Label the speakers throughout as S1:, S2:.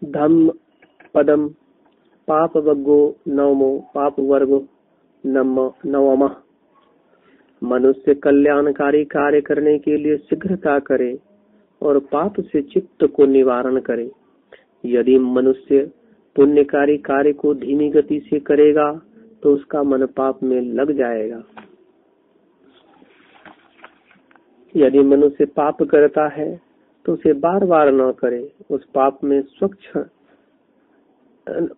S1: धम्म पदम पाप वग्गो नवमो पाप वर्गो नवमः। मनुष्य कल्याणकारी कार्य करने के लिए शीघ्रता करे और पाप से चित्त को निवारण करे। यदि मनुष्य पुण्यकारी कार्य को धीमी गति से करेगा तो उसका मन पाप में लग जाएगा। यदि मनुष्य पाप करता है तो उसे बार बार न करे, उस पाप में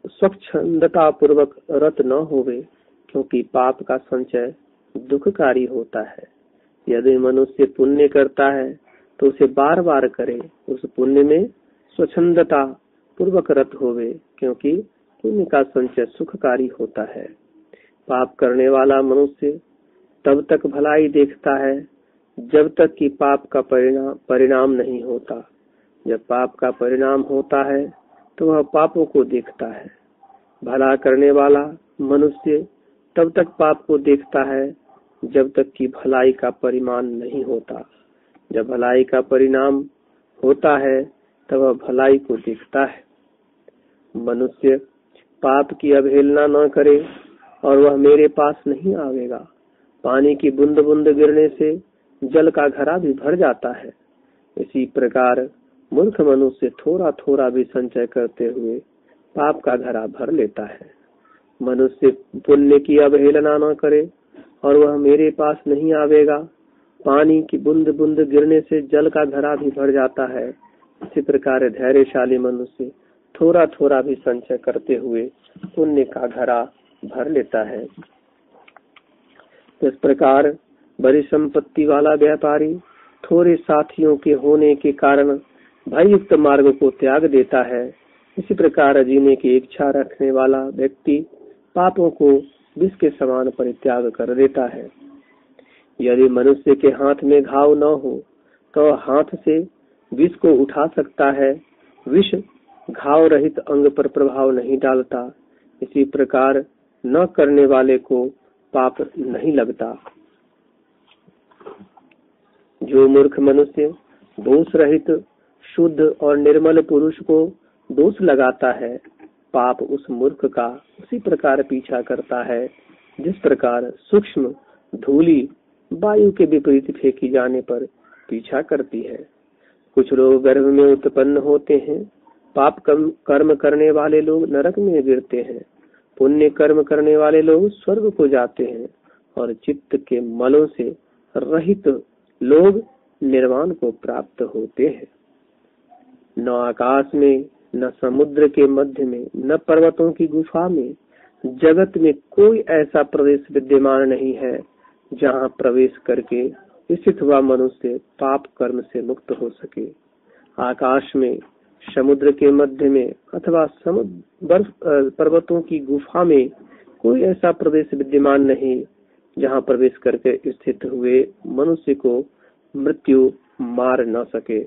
S1: स्वच्छंदता पूर्वक रत न होवे, क्योंकि पाप का संचय दुखकारी होता है। यदि मनुष्य पुण्य करता है तो उसे बार बार करे, उस पुण्य में स्वच्छंदता पूर्वक रत होवे, क्योंकि पुण्य का संचय सुखकारी होता है। पाप करने वाला मनुष्य तब तक भलाई देखता है जब तक कि पाप का परिणाम नहीं होता। जब पाप का परिणाम होता है तो वह पापों को देखता है। भला करने वाला मनुष्य तब तक पाप को देखता है जब तक कि भलाई का परिणाम नहीं होता। जब भलाई का परिणाम होता है तब वह भलाई को देखता है। मनुष्य पाप की अवहेलना न करे और वह मेरे पास नहीं आवेगा। पानी की बूंद बूंद गिरने से जल का घड़ा भी भर जाता है। इसी प्रकार मूर्ख मनुष्य थोड़ा थोड़ा भी संचय करते हुए पाप का घड़ा भर लेता है। मनुष्य पुण्य की अवहेलना न करे और वह मेरे पास नहीं आवेगा। पानी की बूंद बूंद गिरने से जल का घड़ा भी भर जाता है। इसी प्रकार धैर्यशाली मनुष्य थोड़ा थोड़ा भी संचय करते हुए पुण्य का घड़ा भर लेता है। इस प्रकार बड़ी संपत्ति वाला व्यापारी थोड़े साथियों के होने के कारण भययुक्त मार्ग को त्याग देता है। इसी प्रकार जीने की इच्छा रखने वाला व्यक्ति पापों को विष के समान परित्याग कर देता है। यदि मनुष्य के हाथ में घाव न हो तो हाथ से विष को उठा सकता है। विष घाव रहित अंग पर प्रभाव नहीं डालता। इसी प्रकार न करने वाले को पाप नहीं लगता। जो मूर्ख मनुष्य दोष रहित शुद्ध और निर्मल पुरुष को दोष लगाता है, पाप उस मूर्ख का उसी प्रकार पीछा करता है जिस प्रकार सूक्ष्म धूलि वायु के विपरीत फेंकी जाने पर पीछा करती है। कुछ लोग गर्भ में उत्पन्न होते हैं। पाप कर्म करने वाले लोग नरक में गिरते हैं। पुण्य कर्म करने वाले लोग स्वर्ग को जाते हैं और चित्त के मलों से रहित लोग निर्वाण को प्राप्त होते हैं। न आकाश में, न समुद्र के मध्य में, न पर्वतों की गुफा में, जगत में कोई ऐसा प्रदेश विद्यमान नहीं है जहाँ प्रवेश करके स्थित हुआ मनुष्य पाप कर्म से मुक्त हो सके। आकाश में, समुद्र के मध्य में अथवा पर्वतों की गुफा में कोई ऐसा प्रदेश विद्यमान नहीं जहाँ प्रवेश करके स्थित हुए मनुष्य को मृत्यु मार न सके।